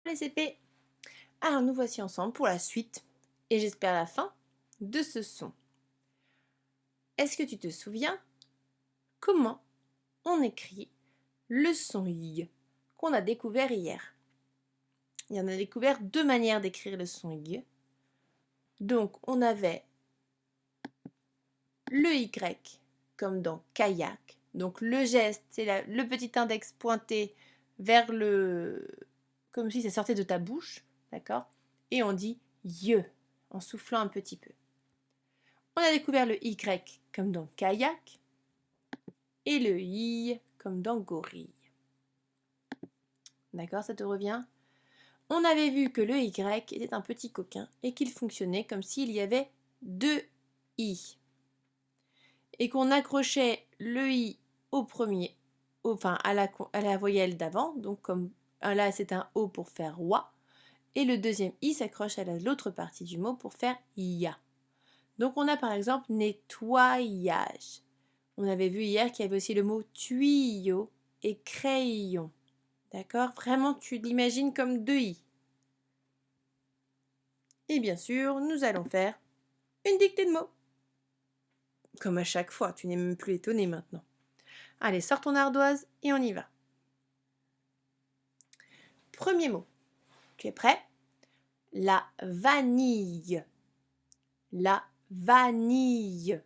les CP. Alors nous voici ensemble pour la suite et j'espère la fin de ce son. Est-ce que tu te souviens comment on écrit le son Y qu'on a découvert hier? Il y en a découvert deux manières d'écrire le son Y. Donc on avait le Y comme dans kayak. Donc le geste, c'est le petit index pointé vers le... comme si ça sortait de ta bouche, d'accord? Et on dit ye en soufflant un petit peu. On a découvert le Y comme dans kayak et le I comme dans gorille. D'accord, ça te revient? On avait vu que le Y était un petit coquin et qu'il fonctionnait comme s'il y avait deux I. Et qu'on accrochait le I au premier, enfin à la voyelle d'avant, donc comme là c'est un O pour faire wa, et le deuxième I s'accroche à l'autre partie du mot pour faire ya. Donc on a par exemple nettoyage. On avait vu hier qu'il y avait aussi le mot tuyau et crayon. D'accord? Vraiment, tu l'imagines comme deux i. Et bien sûr, nous allons faire une dictée de mots. Comme à chaque fois, tu n'es même plus étonné maintenant. Allez, sors ton ardoise et on y va. Premier mot. Tu es prêt? La vanille. La vanille.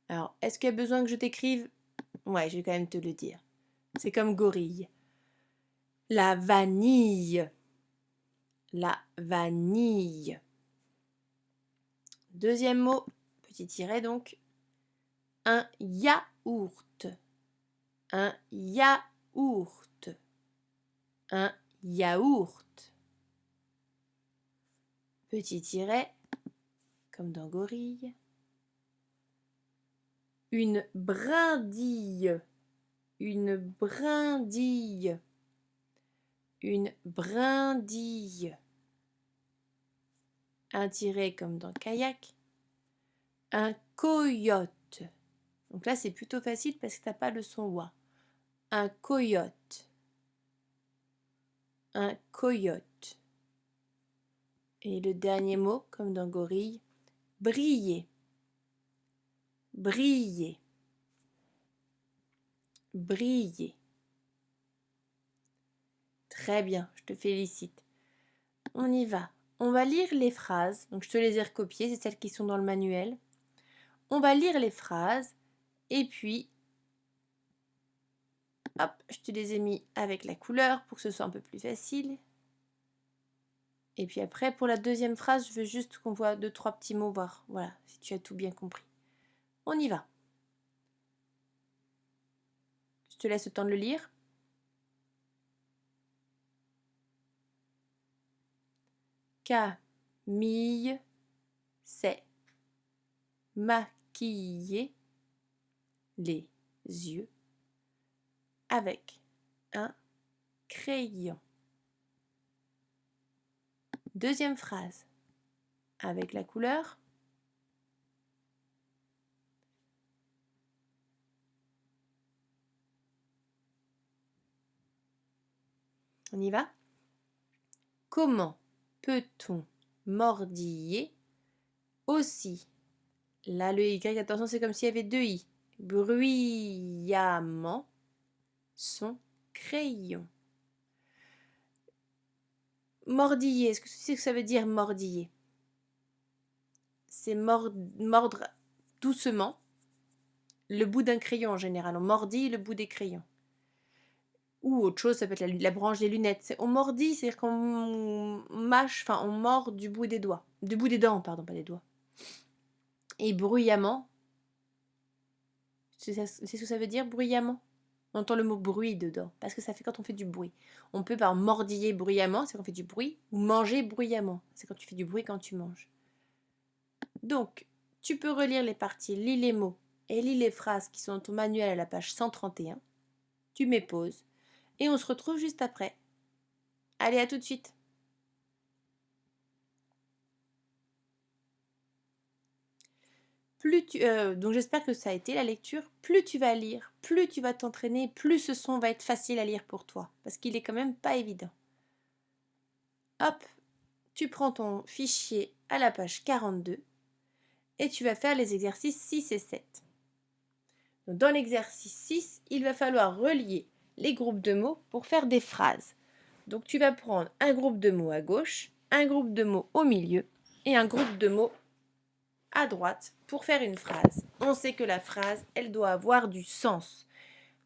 Alors, est-ce qu'il y a besoin que je t'écrive? Ouais, je vais quand même te le dire. C'est comme gorille. La vanille. La vanille. Deuxième mot, petit tiret donc. Un yaourt. Un yaourt. Un yaourt. Petit tiret, comme dans gorille. Une brindille. Une brindille. Une brindille. Un tiret comme dans kayak. Un coyote. Donc là, c'est plutôt facile parce que tu n'as pas le son wa. Un coyote. Un coyote. Et le dernier mot, comme dans gorille, briller. Briller. Briller. Très bien, je te félicite. On y va. On va lire les phrases. Donc je te les ai recopiées, c'est celles qui sont dans le manuel. On va lire les phrases et puis, hop, je te les ai mis avec la couleur pour que ce soit un peu plus facile. Et puis après, pour la deuxième phrase, je veux juste qu'on voit 2-3 petits mots, voir, voilà, si tu as tout bien compris. On y va. Je te laisse le temps de le lire. Camille s'est maquillée les yeux avec un crayon. Deuxième phrase, avec la couleur. On y va. Comment peut-on mordiller aussi? Là, le Y, attention, c'est comme s'il y avait deux I. Bruyamment son crayon. Mordiller, est-ce que tu sais ce que ça veut dire mordiller? C'est mordre doucement le bout d'un crayon en général. On mordit le bout des crayons. Ou autre chose, ça peut être la branche des lunettes. On mordit, c'est-à-dire qu'on mâche, enfin on mord du bout des doigts. Du bout des dents, pardon, pas des doigts. Et bruyamment, c'est ce que ça veut dire, bruyamment? On entend le mot bruit dedans, parce que ça fait quand on fait du bruit. On peut par mordiller bruyamment, c'est quand on fait du bruit, ou manger bruyamment, c'est quand tu fais du bruit quand tu manges. Donc, tu peux relire les parties, lis les mots et lis les phrases qui sont dans ton manuel à la page 131. Tu mets pause et on se retrouve juste après. Allez, à tout de suite. Donc j'espère que ça a été la lecture. Plus tu vas lire, plus tu vas t'entraîner, plus ce son va être facile à lire pour toi, parce qu'il est quand même pas évident. hop, tu prends ton fichier à la page 42 et tu vas faire les exercices 6 et 7. Donc, dans l'exercice 6, il va falloir relier les groupes de mots pour faire des phrases. Donc tu vas prendre un groupe de mots à gauche, un groupe de mots au milieu et un groupe de mots à droite pour faire une phrase. On sait que la phrase, elle doit avoir du sens.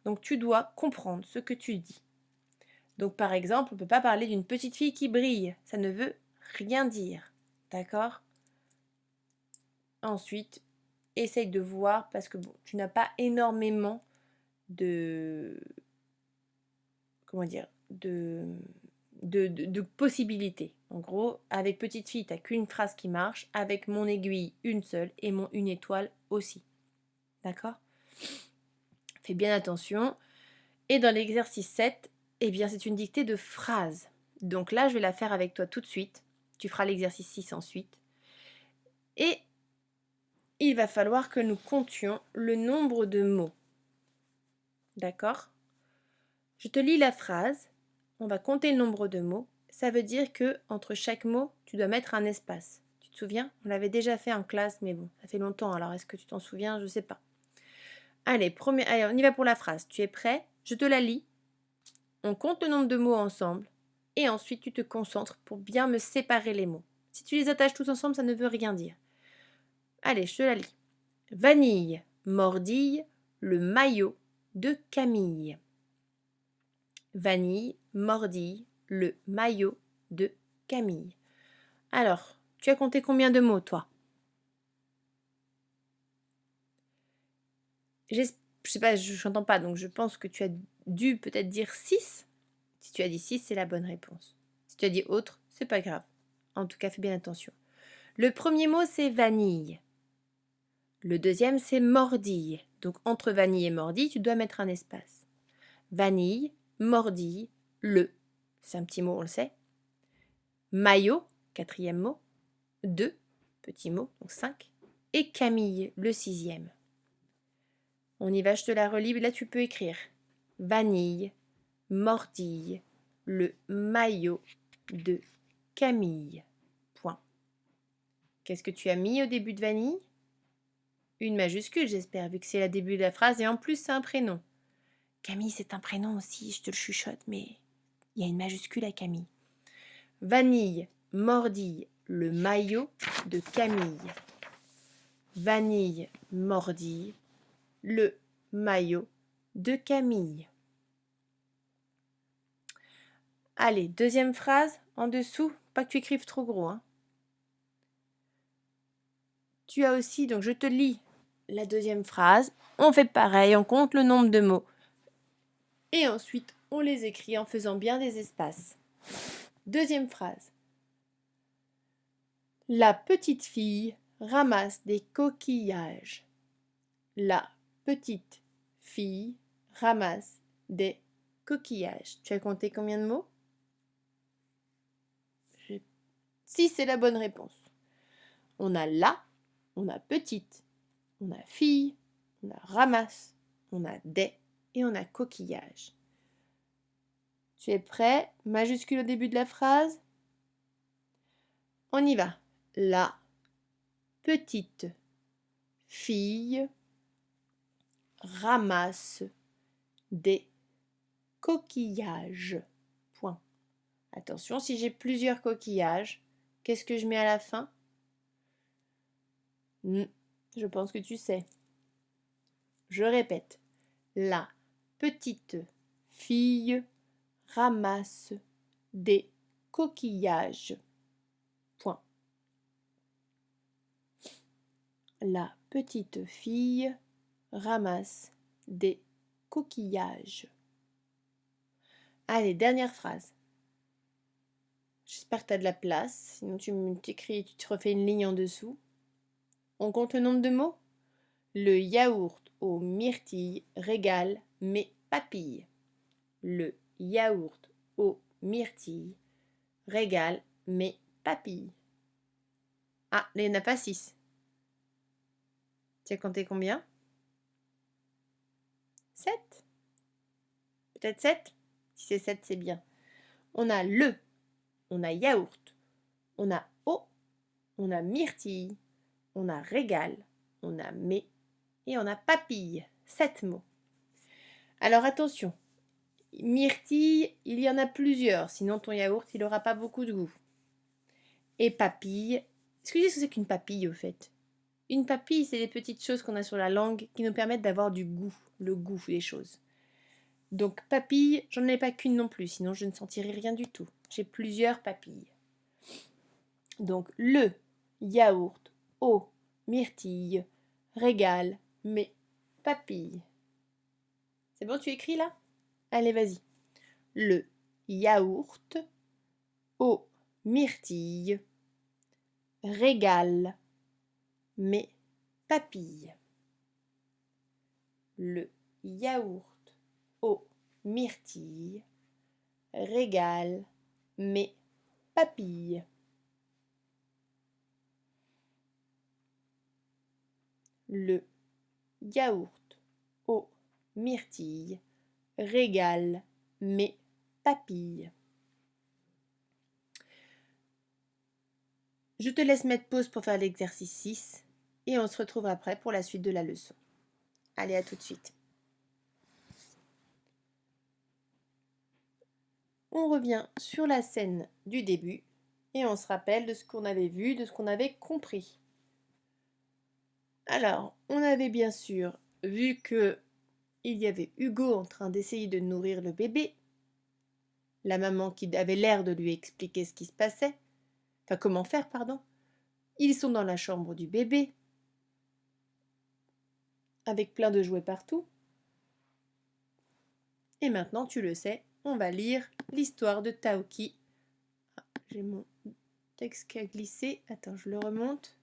Donc tu dois comprendre ce que tu dis. Donc par exemple, on ne peut pas parler d'une petite fille qui brille. Ça ne veut rien dire. D'accord? Ensuite, essaye de voir parce que bon, tu n'as pas énormément de... Comment dire? De possibilités. En gros, avec petite fille, tu n'as qu'une phrase qui marche. Avec mon aiguille, une seule. Et mon une étoile aussi. D'accord? Fais bien attention. Et dans l'exercice 7, eh bien, c'est une dictée de phrases. Donc là, je vais la faire avec toi tout de suite. Tu feras l'exercice 6 ensuite. Et il va falloir que nous comptions le nombre de mots. D'accord? Je te lis la phrase. On va compter le nombre de mots. Ça veut dire que entre chaque mot, tu dois mettre un espace. Tu te souviens? On l'avait déjà fait en classe, mais bon, ça fait longtemps. Alors, est-ce que tu t'en souviens? Je ne sais pas. Allez, allez, on y va pour la phrase. Tu es prêt? Je te la lis. On compte le nombre de mots ensemble. Et ensuite, tu te concentres pour bien me séparer les mots. Si tu les attaches tous ensemble, ça ne veut rien dire. Allez, je te la lis. Vanille, mordille, le maillot de Camille. Vanille, mordille, le maillot de Camille. Alors, tu as compté combien de mots, toi? Je sais pas, je n'entends pas, donc je pense que tu as dû peut-être dire 6. Si tu as dit 6, c'est la bonne réponse. Si tu as dit autre, c'est pas grave. En tout cas, fais bien attention. Le premier mot, c'est vanille. Le deuxième, c'est mordille. Donc, entre vanille et mordille, tu dois mettre un espace. Vanille, mordille, le. C'est un petit mot, on le sait. Maillot, quatrième mot. 2, petit mot, donc 5. Et Camille, le sixième. On y va, je te la relis. Là, tu peux écrire vanille, mordille, le maillot de Camille. Point. Qu'est-ce que tu as mis au début de vanille? Une majuscule, j'espère, vu que c'est le début de la phrase. Et en plus, c'est un prénom. Camille, c'est un prénom aussi, je te le chuchote, mais il y a une majuscule à Camille. Vanille, mordille, le maillot de Camille. Vanille, mordille, le maillot de Camille. Allez, deuxième phrase, en dessous, pas que tu écrives trop gros. Hein. Tu as aussi, donc je te lis la deuxième phrase. On fait pareil, on compte le nombre de mots. Et ensuite, on les écrit en faisant bien des espaces. Deuxième phrase. La petite fille ramasse des coquillages. La petite fille ramasse des coquillages. Tu as compté combien de mots? 6, c'est la bonne réponse. On a la, on a petite, on a fille, on a ramasse, on a des et on a coquillage. Tu es prêt? Majuscule au début de la phrase. On y va. La petite fille ramasse des coquillages. Point. Attention, si j'ai plusieurs coquillages, qu'est-ce que je mets à la fin? Je pense que tu sais. Je répète. La petite fille ramasse des coquillages. Point. La petite fille ramasse des coquillages. Allez, dernière phrase. J'espère que tu as de la place, sinon tu t'écris, tu te refais une ligne en dessous. On compte le nombre de mots? Le yaourt aux myrtilles régale mes papilles. Le yaourt aux myrtilles régale mes papilles. Ah, là, il n'y en a pas 6. Tu as compté combien? 7? Peut-être 7? Si c'est 7, c'est bien. On a le on a yaourt, on a eau, on a myrtille, on a régal, on a mets et on a papille. 7 mots. Alors attention, myrtille, il y en a plusieurs, sinon ton yaourt, il n'aura pas beaucoup de goût. Et papille, est-ce que tu sais ce que c'est qu'une papille au fait? Une papille, c'est des petites choses qu'on a sur la langue qui nous permettent d'avoir du goût, le goût des choses. Donc papille, j'en ai pas qu'une non plus, sinon je ne sentirai rien du tout. J'ai plusieurs papilles. Donc le, yaourt, eau, myrtille, régal, mets, papille. C'est bon, tu écris là? Allez, vas-y. Le yaourt, eau, myrtille, régal, mets, papille. Le yaourt, eau, myrtille, régal, mets, papille. Le yaourt, eau, myrtille, régal, mets, papille. Je te laisse mettre pause pour faire l'exercice 6 et on se retrouve après pour la suite de la leçon. Allez, à tout de suite. On revient sur la scène du début et on se rappelle de ce qu'on avait vu, de ce qu'on avait compris. Alors, on avait bien sûr vu que il y avait Hugo en train d'essayer de nourrir le bébé, la maman qui avait l'air de lui expliquer ce qui se passait, enfin comment faire, pardon. Ils sont dans la chambre du bébé, avec plein de jouets partout. Et maintenant, tu le sais, on va lire l'histoire de Taoki. Ah, j'ai mon texte qui a glissé. Attends, je le remonte.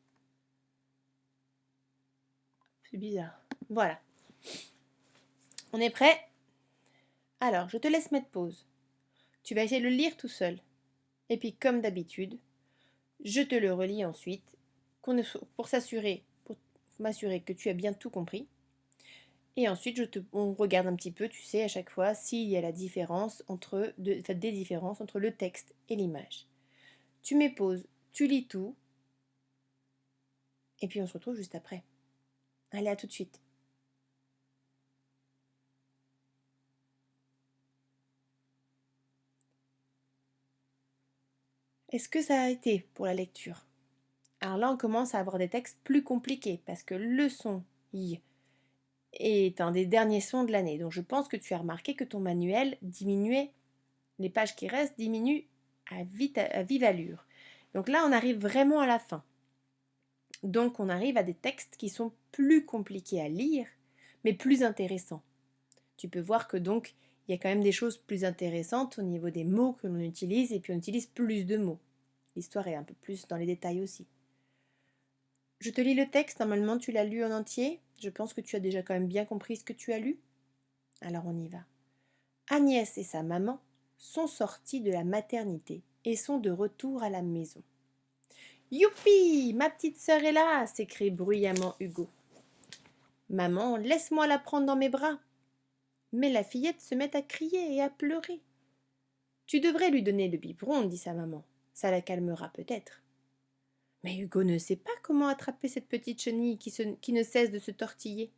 C'est bizarre. Voilà. On est prêt? Alors, je te laisse mettre pause. Tu vas essayer de le lire tout seul. Et puis, comme d'habitude, je te le relis ensuite pour m'assurer que tu as bien tout compris. Et ensuite, on regarde un petit peu, tu sais, à chaque fois, s'il y a des différences entre le texte et l'image. Tu mets pause, tu lis tout, et puis on se retrouve juste après. Allez, à tout de suite. Est-ce que ça a été pour la lecture? Alors là, on commence à avoir des textes plus compliqués, parce que le son I est un des derniers sons de l'année. Donc je pense que tu as remarqué que ton manuel diminuait, les pages qui restent diminuent à vive allure. Donc là, on arrive vraiment à la fin. Donc on arrive à des textes qui sont plus compliqués à lire, mais plus intéressants. Tu peux voir que donc il y a quand même des choses plus intéressantes au niveau des mots que l'on utilise, et puis on utilise plus de mots. L'histoire est un peu plus dans les détails aussi. Je te lis le texte, normalement tu l'as lu en entier. Je pense que tu as déjà quand même bien compris ce que tu as lu. Alors on y va. Agnès et sa maman sont sorties de la maternité et sont de retour à la maison. Youpi, ma petite sœur est là, s'écrie bruyamment Hugo. Maman, laisse-moi la prendre dans mes bras. Mais la fillette se met à crier et à pleurer. Tu devrais lui donner le biberon, dit sa maman. Ça la calmera peut-être. Mais Hugo ne sait pas comment attraper cette petite chenille qui ne cesse de se tortiller.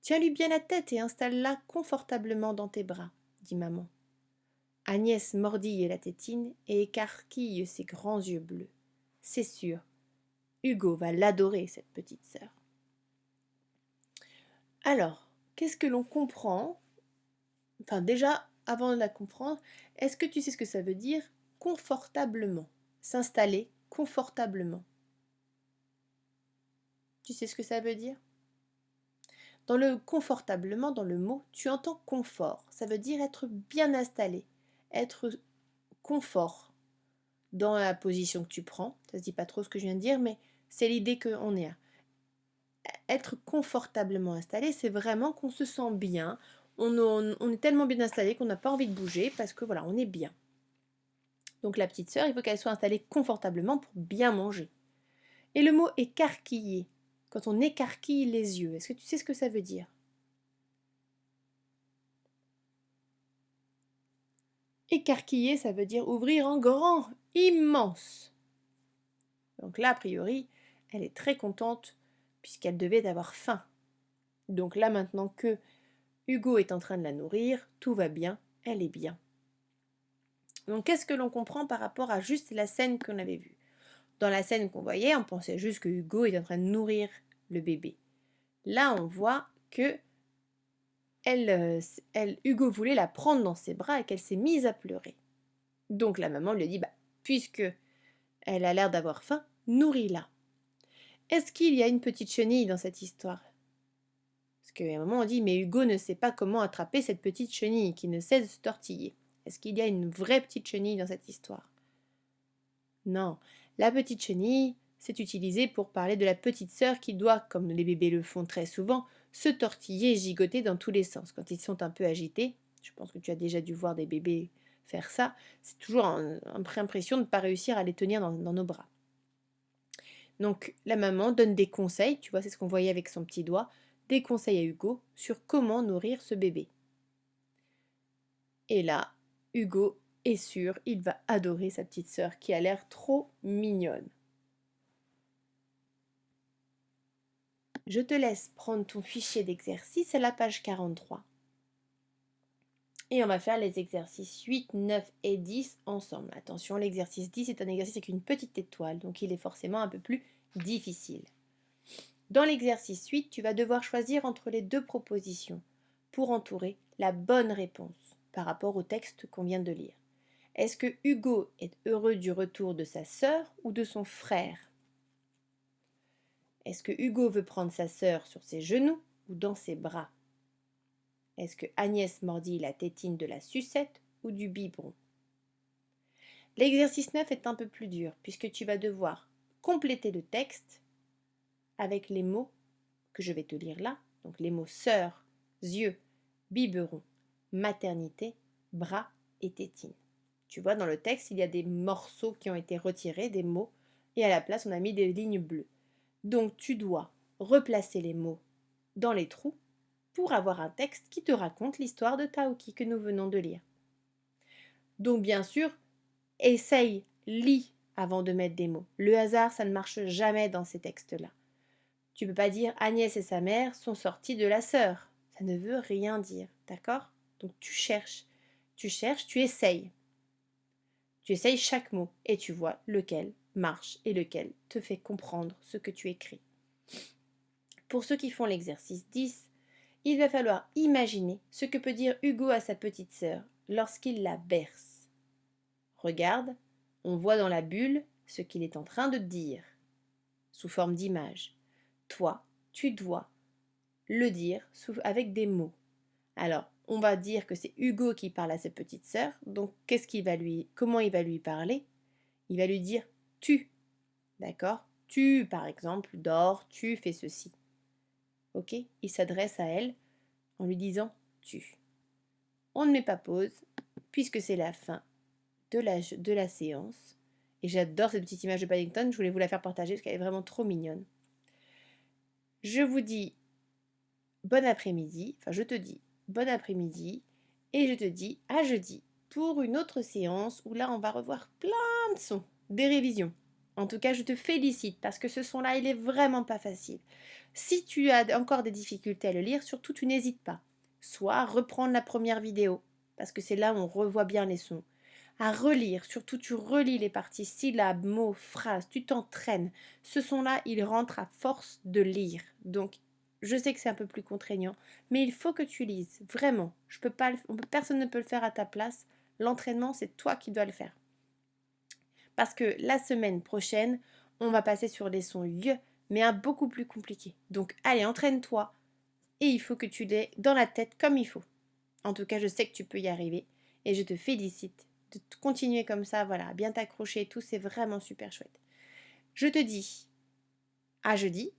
Tiens-lui bien la tête et installe-la confortablement dans tes bras, dit maman. Agnès mordille la tétine et écarquille ses grands yeux bleus. C'est sûr, Hugo va l'adorer, cette petite sœur. Alors, qu'est-ce que l'on comprend? Enfin, déjà, avant de la comprendre, est-ce que tu sais ce que ça veut dire confortablement? S'installer confortablement. Tu sais ce que ça veut dire? Dans le confortablement, dans le mot, tu entends confort. Ça veut dire être bien installé, être confort dans la position que tu prends. Ça se dit pas trop ce que je viens de dire, mais c'est l'idée qu'on est à. Être confortablement installé, c'est vraiment qu'on se sent bien. On est tellement bien installé qu'on n'a pas envie de bouger parce que voilà, on est bien. Donc la petite sœur, il faut qu'elle soit installée confortablement pour bien manger. Et le mot écarquiller, quand on écarquille les yeux, est-ce que tu sais ce que ça veut dire? Écarquiller, ça veut dire ouvrir en grand, immense. Donc là, a priori, elle est très contente puisqu'elle devait avoir faim. Donc là, maintenant que Hugo est en train de la nourrir, tout va bien, elle est bien. Donc qu'est-ce que l'on comprend par rapport à juste la scène qu'on avait vue? Dans la scène qu'on voyait, on pensait juste que Hugo est en train de nourrir le bébé. Là, on voit que Hugo voulait la prendre dans ses bras et qu'elle s'est mise à pleurer. Donc la maman lui dit, puisque elle a l'air d'avoir faim, nourris-la. Est-ce qu'il y a une petite chenille dans cette histoire? Parce qu'à un moment on dit, mais Hugo ne sait pas comment attraper cette petite chenille qui ne cesse de se tortiller. Est-ce qu'il y a une vraie petite chenille dans cette histoire? Non. La petite chenille, c'est utilisé pour parler de la petite sœur qui doit, comme les bébés le font très souvent, se tortiller et gigoter dans tous les sens. Quand ils sont un peu agités, je pense que tu as déjà dû voir des bébés faire ça, c'est toujours une impression de ne pas réussir à les tenir dans nos bras. Donc la maman donne des conseils, tu vois, c'est ce qu'on voyait avec son petit doigt, des conseils à Hugo sur comment nourrir ce bébé. Et là, Hugo est sûr, il va adorer sa petite sœur qui a l'air trop mignonne. Je te laisse prendre ton fichier d'exercice à la page 43. Et on va faire les exercices 8, 9 et 10 ensemble. Attention, l'exercice 10 est un exercice avec une petite étoile, donc il est forcément un peu plus difficile. Dans l'exercice 8, tu vas devoir choisir entre les deux propositions pour entourer la bonne réponse par rapport au texte qu'on vient de lire. Est-ce que Hugo est heureux du retour de sa sœur ou de son frère? Est-ce que Hugo veut prendre sa sœur sur ses genoux ou dans ses bras? Est-ce que Agnès mordit la tétine de la sucette ou du biberon? L'exercice 9 est un peu plus dur puisque tu vas devoir compléter le texte avec les mots que je vais te lire là, donc les mots sœur, yeux, biberon, maternité, bras et tétine. Tu vois, dans le texte, il y a des morceaux qui ont été retirés, des mots, et à la place, on a mis des lignes bleues. Donc tu dois replacer les mots dans les trous pour avoir un texte qui te raconte l'histoire de Taoki que nous venons de lire. Donc bien sûr, essaye, lis avant de mettre des mots. Le hasard, ça ne marche jamais dans ces textes-là. Tu ne peux pas dire Agnès et sa mère sont sorties de la sœur. Ça ne veut rien dire, d'accord? Donc tu cherches, tu essayes. Tu essayes chaque mot et tu vois lequel marche et lequel te fait comprendre ce que tu écris. Pour ceux qui font l'exercice 10, il va falloir imaginer ce que peut dire Hugo à sa petite sœur lorsqu'il la berce. Regarde, on voit dans la bulle ce qu'il est en train de dire, sous forme d'image. Toi, tu dois le dire avec des mots. Alors, on va dire que c'est Hugo qui parle à sa petite sœur, donc comment il va lui parler? Il va lui dire tu, d'accord? Tu, par exemple, dors, tu fais ceci. Ok? Il s'adresse à elle en lui disant tu. On ne met pas pause, puisque c'est la fin de la séance. Et j'adore cette petite image de Paddington, je voulais vous la faire partager parce qu'elle est vraiment trop mignonne. Je vous dis bon après-midi, enfin je te dis bon après-midi, et je te dis à jeudi pour une autre séance où là on va revoir plein de sons, des révisions. En tout cas, je te félicite parce que ce son-là, il est vraiment pas facile. Si tu as encore des difficultés à le lire, surtout tu n'hésites pas. Soit reprendre la première vidéo, parce que c'est là où on revoit bien les sons. À relire, surtout tu relis les parties syllabes, mots, phrases, tu t'entraînes. Ce son-là, il rentre à force de lire. Donc, je sais que c'est un peu plus contraignant, mais il faut que tu lises, vraiment. Personne ne peut le faire à ta place. L'entraînement, c'est toi qui dois le faire. Parce que la semaine prochaine, on va passer sur des sons yeux, mais un beaucoup plus compliqué. Donc allez, entraîne-toi et il faut que tu l'aies dans la tête comme il faut. En tout cas, je sais que tu peux y arriver et je te félicite de continuer comme ça, voilà, bien t'accrocher et tout, c'est vraiment super chouette. Je te dis à jeudi